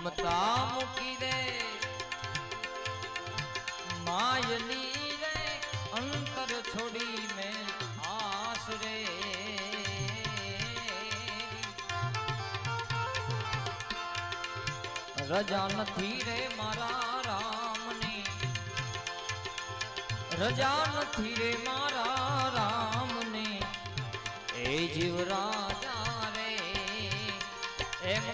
મમતા મૂકી દે માયની રે અંતર છોડી મેં આસ રે રજા નથી રે મારા રામની રજા નથી રે મારા રામની એ જીવ રાજા રે એમ